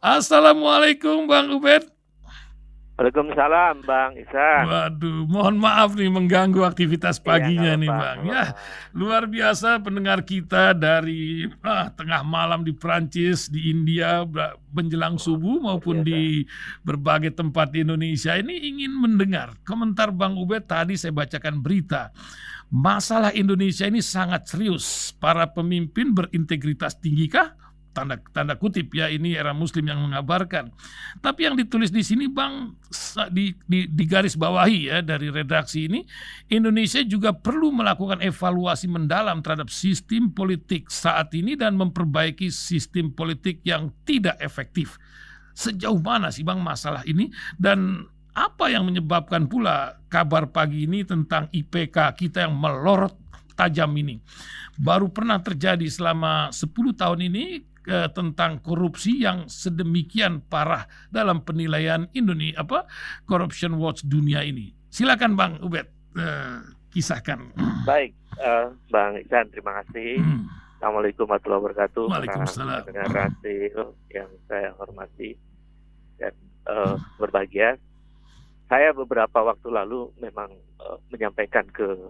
Assalamualaikum Bang Ubed. Waalaikumsalam Bang Ihsan. Waduh, mohon maaf nih mengganggu aktivitas Iya, nggak paginya nih apa-apa, Bang. nggak Ya, apa-apa. luar biasa pendengar kita dari tengah malam di Prancis, di India, menjelang Wah, subuh luar maupun biasa. di berbagai tempat di Indonesia ini ingin mendengar komentar Bang Ubed. Tadi saya bacakan berita. Masalah Indonesia ini sangat serius. Para pemimpin berintegritas tinggi kah? Tanda kutip ya, ini era Muslim yang mengabarkan. Tapi yang ditulis di sini Bang, di garis bawahi ya dari redaksi ini, Indonesia juga perlu melakukan evaluasi mendalam terhadap sistem politik saat ini dan memperbaiki sistem politik yang tidak efektif. Sejauh mana sih Bang masalah ini, dan apa yang menyebabkan pula kabar pagi ini tentang IPK kita yang melorot tajam ini? Baru pernah terjadi selama 10 tahun ini tentang korupsi yang sedemikian parah dalam penilaian Indonesia Corruption Watch dunia ini. Silakan Bang Ubed, kisahkan. Baik, Bang Ihsan, terima kasih. Assalamualaikum warahmatullahi wabarakatuh. Waalaikumsalam. Pendengar radio yang saya hormati dan berbahagia. Saya beberapa waktu lalu memang menyampaikan ke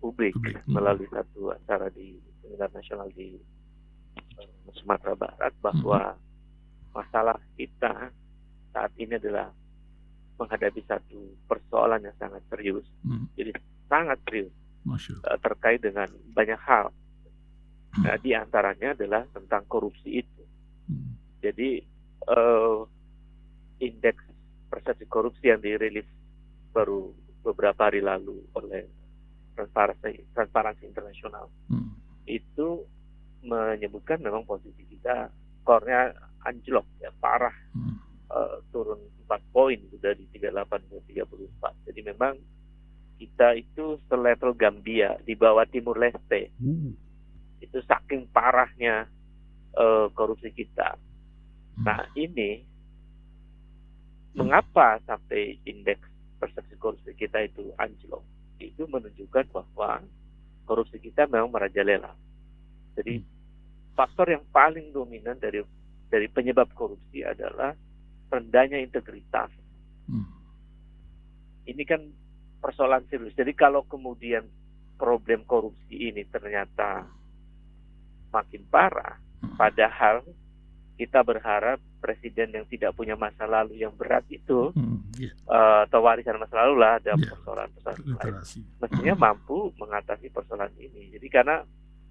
publik melalui satu acara di Seminar Nasional di Sumatera Barat bahwa masalah kita saat ini adalah menghadapi satu persoalan yang sangat serius. Jadi sangat serius terkait dengan banyak hal. Nah, di antaranya adalah tentang korupsi itu. Jadi indeks persepsi korupsi yang dirilis baru beberapa hari lalu oleh Transparansi Internasional itu menyebutkan memang posisi kita skornya anjlok ya, parah, turun 4 poin sudah di 38 ke 34. Jadi memang kita itu selevel Gambia di bawah Timur Leste. Itu saking parahnya korupsi kita. Nah, ini mengapa sampai indeks persepsi korupsi kita itu anjlok? Itu menunjukkan bahwa korupsi kita memang merajalela. Jadi faktor yang paling dominan dari penyebab korupsi adalah rendahnya integritas. Ini kan persoalan serius. Jadi kalau kemudian problem korupsi ini ternyata makin parah, padahal kita berharap presiden yang tidak punya masa lalu yang berat itu atau warisan masa lalu lah, ada persoalan-persoalan lain, mestinya mampu mengatasi persoalan ini. Jadi karena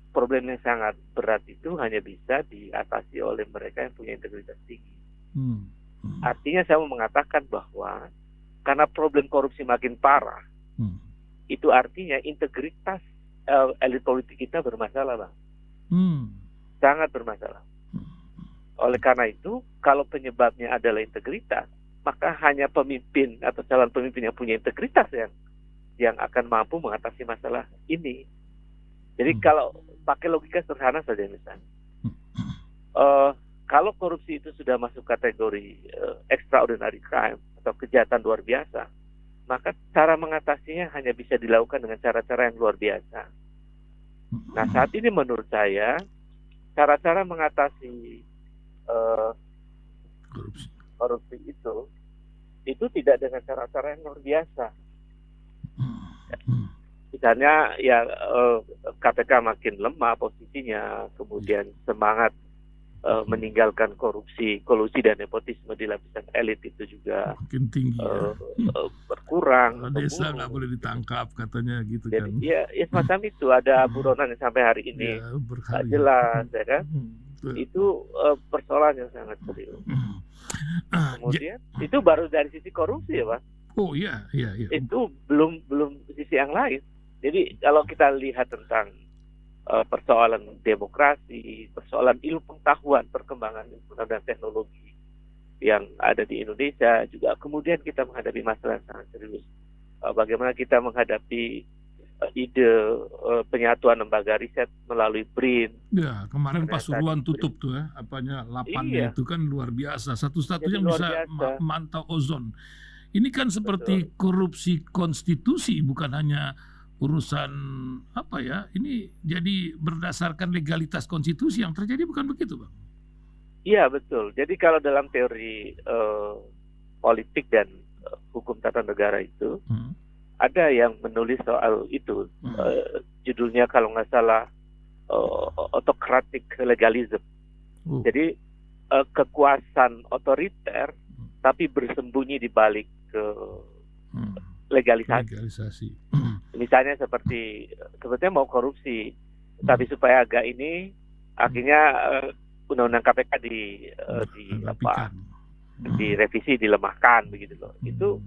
problem yang sangat berat itu hanya bisa diatasi oleh mereka yang punya integritas tinggi. Artinya saya mau mengatakan bahwa karena problem korupsi makin parah, itu artinya integritas elit politik kita bermasalah, Bang. Sangat bermasalah. Oleh karena itu, kalau penyebabnya adalah integritas, maka hanya pemimpin atau calon pemimpin yang punya integritas yang akan mampu mengatasi masalah ini. Jadi kalau pakai logika sederhana saja misalnya, kalau korupsi itu sudah masuk kategori extraordinary crime atau kejahatan luar biasa, maka cara mengatasinya hanya bisa dilakukan dengan cara-cara yang luar biasa. Nah, saat ini menurut saya cara-cara mengatasi korupsi itu tidak dengan cara-cara yang luar biasa. Misalnya ya KPK makin lemah posisinya, kemudian semangat meninggalkan kolusi dan nepotisme di lapisan elit itu juga makin tinggi berkurang. Desa nggak boleh ditangkap katanya gitu. Jadi, kan. Ya semacam itu, ada buronan yang sampai hari ini nggak jelas, ya kan? Itu persoalan yang sangat serius. Kemudian itu baru dari sisi korupsi ya, Pak. Oh iya. Itu belum sisi yang lain. Jadi kalau kita lihat tentang persoalan demokrasi, persoalan ilmu pengetahuan, perkembangan ilmu dan teknologi yang ada di Indonesia, juga kemudian kita menghadapi masalah yang sangat serius. Bagaimana kita menghadapi ide penyatuan lembaga riset melalui BRIN. Ya, kemarin Pasuruan tutup tuh ya, lapannya itu kan luar biasa. Satu-satunya yang bisa mantau ozon. Ini kan seperti korupsi konstitusi, bukan hanya urusan ini jadi berdasarkan legalitas konstitusi yang terjadi, bukan begitu, Bang? Iya betul. Jadi kalau dalam teori politik dan hukum tata negara itu ada yang menulis soal itu. Judulnya kalau nggak salah autocratic legalism. Jadi kekuasaan otoriter tapi bersembunyi di balik legalisasi. Misalnya sebetulnya mau korupsi, tapi supaya agak ini akhirnya undang-undang KPK direvisi, dilemahkan begitu loh. Itu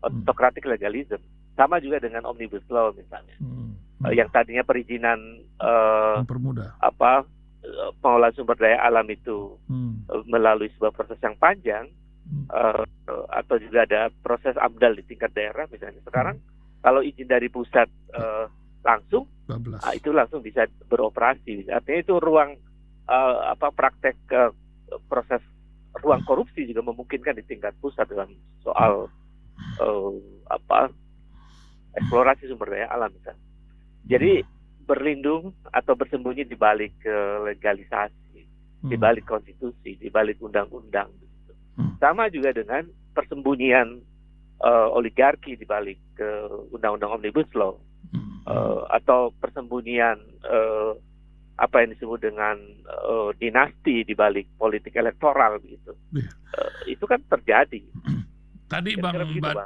autocratic legalism. Sama juga dengan omnibus law misalnya, yang tadinya perizinan mempermudah pengelolaan sumber daya alam itu melalui sebuah proses yang panjang, atau juga ada proses AMDAL di tingkat daerah misalnya. Sekarang kalau izin dari pusat langsung, itu langsung bisa beroperasi. Artinya itu ruang praktek proses ruang korupsi juga memungkinkan di tingkat pusat dalam soal eksplorasi sumber daya alam misalnya. Jadi berlindung atau bersembunyi di balik legalisasi, di balik konstitusi, di balik undang-undang. Sama juga dengan persembunyian oligarki di balik undang-undang omnibus law, atau persembunyian apa yang disebut dengan dinasti di balik politik elektoral gitu. Itu kan terjadi. Tadi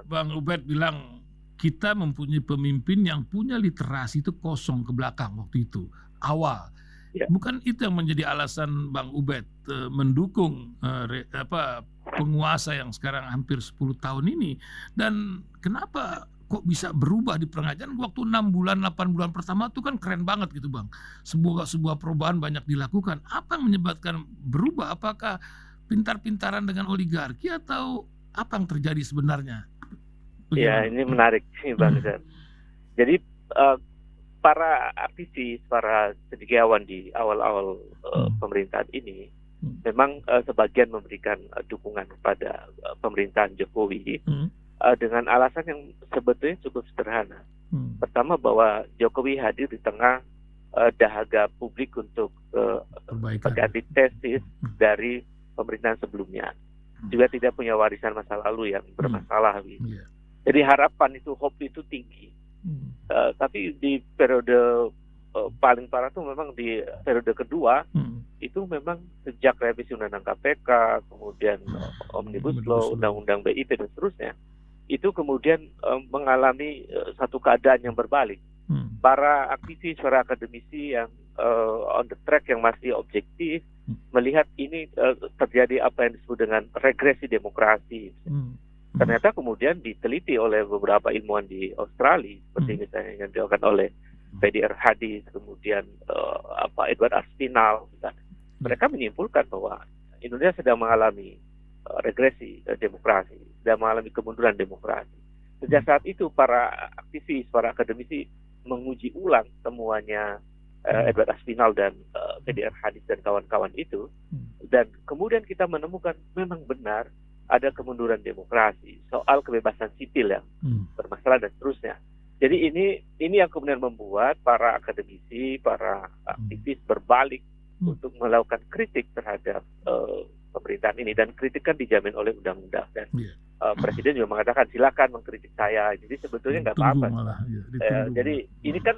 Bang Ubed bilang kita mempunyai pemimpin yang punya literasi itu kosong ke belakang waktu itu awal. Bukan itu yang menjadi alasan Bang Ubed mendukung penguasa yang sekarang hampir 10 tahun ini. Dan kenapa kok bisa berubah di pertengahan waktu 6 bulan, 8 bulan pertama itu kan keren banget gitu Bang. Sebuah perubahan banyak dilakukan. Apa yang menyebabkan berubah? Apakah pintar-pintaran dengan oligarki atau apa yang terjadi sebenarnya? Ya, ini menarik Bang Zan. Jadi para aktivis, para cendekiawan di awal-awal pemerintahan ini memang sebagian memberikan dukungan kepada pemerintahan Jokowi dengan alasan yang sebetulnya cukup sederhana. Pertama, bahwa Jokowi hadir di tengah dahaga publik untuk mengganti tesis dari pemerintahan sebelumnya. Juga tidak punya warisan masa lalu yang bermasalah. Jadi harapan itu, hope itu tinggi. Tapi di periode paling parah itu memang di periode kedua, itu memang sejak revisi undang-undang KPK, kemudian omnibus law, undang-undang BIP dan seterusnya, itu kemudian mengalami satu keadaan yang berbalik. Para aktivis, para akademisi yang on the track, yang masih objektif, melihat ini terjadi apa yang disebut dengan regresi demokrasi. Ternyata kemudian diteliti oleh beberapa ilmuwan di Australia, seperti misalnya yang dilakukan oleh PDR Hadis, kemudian Edward Aspinall. Mereka menyimpulkan bahwa Indonesia sedang mengalami regresi demokrasi, sedang mengalami kemunduran demokrasi. Sejak saat itu para aktivis, para akademisi menguji ulang temuannya Edward Aspinall dan PDR Hadis dan kawan-kawan itu, dan kemudian kita menemukan memang benar ada kemunduran demokrasi, soal kebebasan sipil yang bermasalah dan seterusnya. Jadi ini yang kemudian membuat para akademisi, para aktivis berbalik untuk melakukan kritik terhadap pemerintahan ini, dan kritik kan dijamin oleh undang-undang, dan Presiden juga mengatakan silakan mengkritik saya. Jadi sebetulnya nggak apa-apa. Jadi ini kan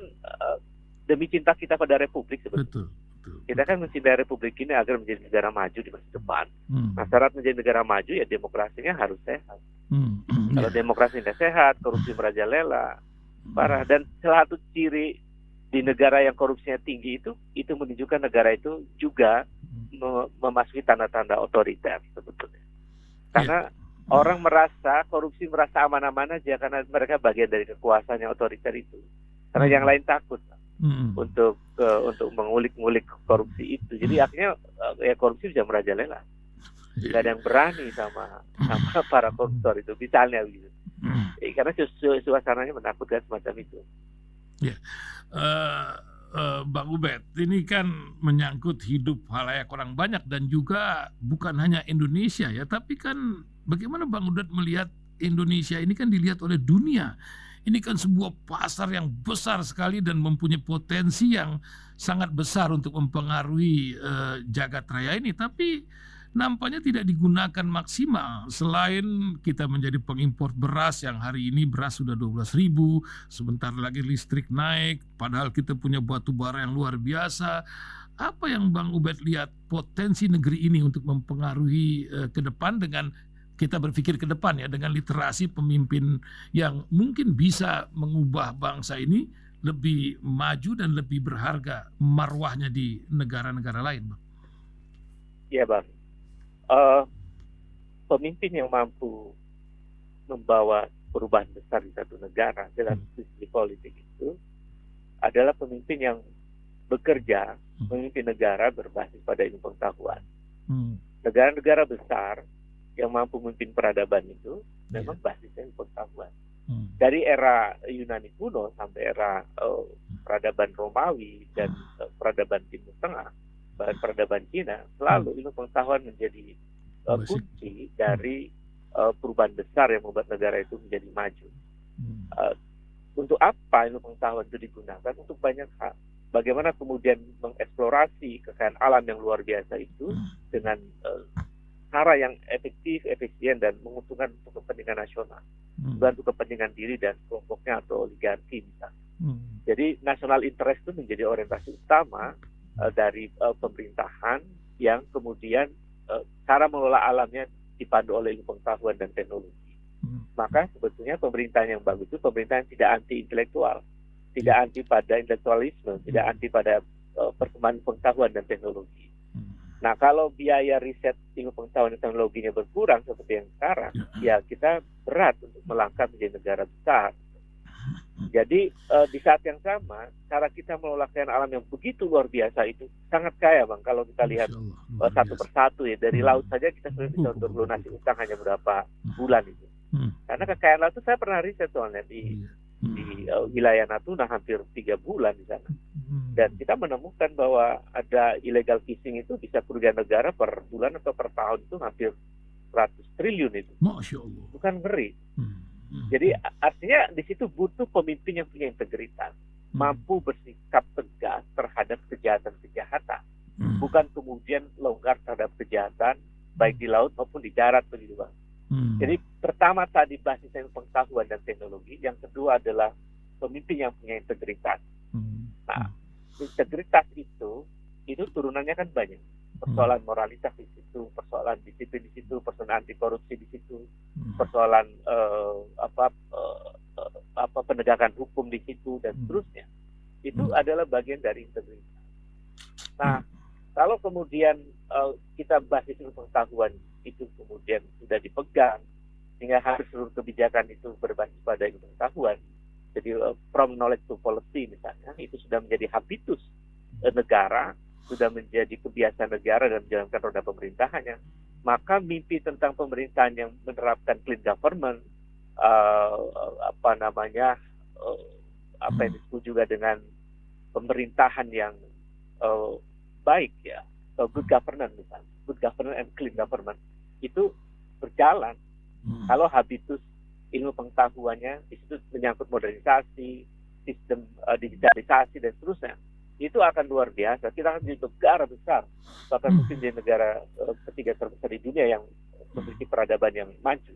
demi cinta kita pada Republik sebetulnya. Kita kan mencintai Republik ini agar menjadi negara maju di masa depan. Nah, syarat menjadi negara maju ya demokrasinya harus sehat. Kalau demokrasi tidak sehat, korupsi merajalela, parah. Dan salah satu ciri di negara yang korupsinya tinggi itu menunjukkan negara itu juga memasuki tanda-tanda otoriter sebetulnya. Karena orang merasa korupsi merasa aman-aman aja karena mereka bagian dari kekuasaan yang otoriter itu. Karena yang lain takut untuk mengulik-ngulik korupsi itu. Jadi akhirnya korupsi bisa merajalela. Gak ada yang berani sama para koruptor itu, misalnya begitu. Karena suasananya menakutkan semacam itu. Bang Ubed, ini kan menyangkut hidup halayak orang banyak dan juga bukan hanya Indonesia ya, tapi kan bagaimana Bang Ubed melihat Indonesia ini kan dilihat oleh dunia. Ini kan sebuah pasar yang besar sekali dan mempunyai potensi yang sangat besar untuk mempengaruhi jagat raya ini. Tapi nampaknya tidak digunakan maksimal. Selain kita menjadi pengimpor beras yang hari ini beras sudah 12.000, sebentar lagi listrik naik, padahal kita punya batu bara yang luar biasa. Apa yang Bang Ubed lihat potensi negeri ini untuk mempengaruhi ke depan dengan kita berpikir ke depan ya, dengan literasi pemimpin yang mungkin bisa mengubah bangsa ini lebih maju dan lebih berharga marwahnya di negara-negara lain, Bang? Ya Bang, pemimpin yang mampu membawa perubahan besar di satu negara dalam sisi politik itu adalah pemimpin yang bekerja memimpin negara berbasis pada ilmu pengetahuan. Negara-negara besar yang mampu memimpin peradaban itu memang basisnya ilmu pengetahuan. Dari era Yunani kuno sampai era peradaban Romawi dan peradaban Timur Tengah, bahkan peradaban Cina, selalu ilmu pengetahuan menjadi kunci dari perubahan besar yang membuat negara itu menjadi maju. Untuk apa ilmu pengetahuan itu digunakan? Untuk banyak hal. Bagaimana kemudian mengeksplorasi kekayaan alam yang luar biasa itu dengan cara yang efektif, efisien, dan menguntungkan untuk kepentingan nasional, bukan untuk kepentingan diri dan kelompoknya atau oligarki misalnya. Jadi national interest itu menjadi orientasi utama dari pemerintahan yang kemudian cara mengelola alamnya dipandu oleh ilmu pengetahuan dan teknologi. Maka sebetulnya pemerintahan yang bagus itu pemerintahan yang tidak anti intelektual, tidak anti pada intelektualisme, tidak anti pada perkembangan pengetahuan dan teknologi. Nah, kalau biaya riset ilmu pengetahuan dan teknologinya berkurang seperti yang sekarang, ya kita berat untuk melangkah menjadi negara besar. Jadi di saat yang sama, cara kita mengelola kekayaan alam yang begitu luar biasa itu sangat kaya, Bang. Kalau kita lihat satu persatu ya, dari laut saja kita sudah bisa untuk lunasi utang hanya berapa bulan itu. Karena kekayaan laut itu saya pernah riset soalnya di wilayah Natuna hampir 3 bulan di sana. Dan kita menemukan bahwa ada illegal fishing itu bisa kerugian negara per bulan atau per tahun itu hampir 100 triliun itu. Masya Allah. Bukan ngeri. Jadi artinya di situ butuh pemimpin yang punya integritas, mampu bersikap tegas terhadap kejahatan-kejahatan, bukan kemudian longgar terhadap kejahatan baik di laut maupun di darat begitu, Bang. Jadi pertama tadi basis ilmu pengetahuan dan teknologi, yang kedua adalah pemimpin yang punya integritas. Nah, integritas itu turunannya kan banyak. Persoalan moralitas di situ, persoalan disiplin di situ, persoalan anti korupsi di situ, persoalan penegakan hukum di situ dan seterusnya. Itu adalah bagian dari integritas. Nah, kalau kemudian kita basis ilmu pengetahuan itu kemudian sudah dipegang, sehingga harus seluruh kebijakan itu berbasis pada ilmu pengetahuan. Jadi from knowledge to policy misalnya, itu sudah menjadi habitus negara, sudah menjadi kebiasaan negara dalam menjalankan roda pemerintahannya. Maka mimpi tentang pemerintahan yang menerapkan clean government, yang disebut juga dengan pemerintahan yang baik ya, good governance misalnya, good governance and clean government, itu berjalan kalau habitus ilmu pengetahuannya di situ menyangkut modernisasi, sistem digitalisasi dan seterusnya, itu akan luar biasa. Kita akan menjadi negara besar, bahkan mungkin jadi negara ketiga terbesar di dunia yang memiliki peradaban yang maju.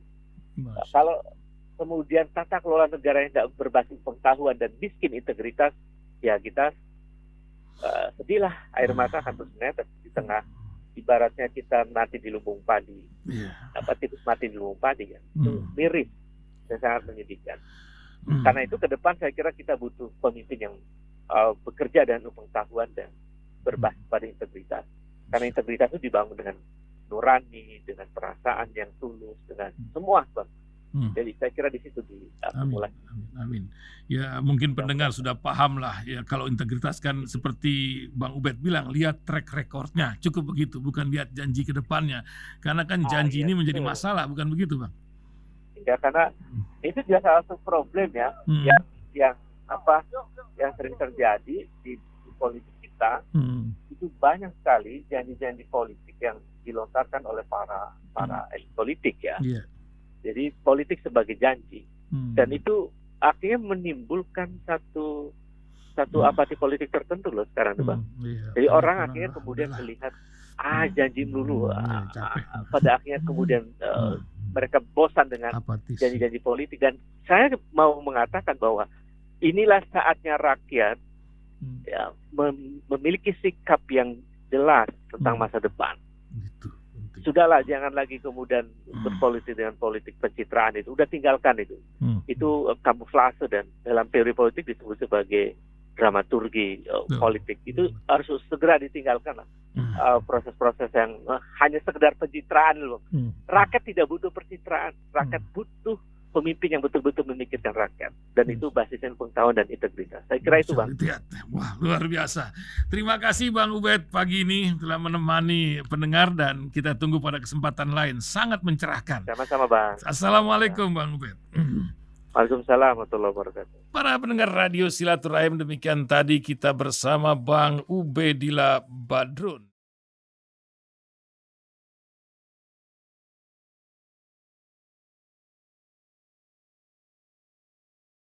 Kalau kemudian tata kelola negara yang tidak berbasis pengetahuan dan miskin integritas, ya kita sedihlah, air mata akan terus menetes di tengah. Ibaratnya kita mati di lumbung padi, tikus mati di lumbung padi kan, itu miris dan sangat menyedihkan. Karena itu ke depan saya kira kita butuh pemimpin yang bekerja dengan pengetahuan dan berbasis pada integritas. Karena integritas itu dibangun dengan nurani, dengan perasaan yang tulus, dengan semua, Bang. Jadi saya kira di situ dimulai. Amin. Ya mungkin pendengar sudah paham lah ya, kalau integritas kan seperti Bang Ubed bilang, lihat track recordnya, cukup begitu, bukan lihat janji ke depannya. Karena kan janji ini menjadi masalah, bukan begitu, Bang? Ya, karena itu juga salah satu problem ya, yang sering terjadi di politik kita. Itu banyak sekali janji-janji politik yang dilontarkan oleh para elit politik ya. Jadi politik sebagai janji, dan itu akhirnya menimbulkan satu apati politik tertentu loh sekarang, Bang. Jadi orang akhirnya kemudian melihat janji melulu. Capek. Pada akhirnya kemudian mereka bosan dengan Apatis. janji-janji politik, dan saya mau mengatakan bahwa inilah saatnya rakyat ya, memiliki sikap yang jelas tentang masa depan. Gitu. Sudahlah, jangan lagi kemudian berpolitik dengan politik pencitraan itu. Udah tinggalkan itu. Itu kamuflase, dan dalam teori politik disebut sebagai dramaturgi politik. Itu harus segera ditinggalkan lah. Proses-proses yang hanya sekedar pencitraan loh. Rakyat tidak butuh pencitraan. Rakyat butuh pemimpin yang betul-betul memikirkan rakyat, dan itu basisnya pengetahuan dan integritas. Saya kira itu, Bang. Wah, luar biasa. Terima kasih Bang Ubed pagi ini telah menemani pendengar, dan kita tunggu pada kesempatan lain. Sangat mencerahkan. Sama-sama, Bang. Assalamualaikum Bang Ubed. Waalaikumsalam warahmatullahi wabarakatuh. Para pendengar radio Silaturahim, demikian tadi kita bersama Bang Ubedillah Badrun.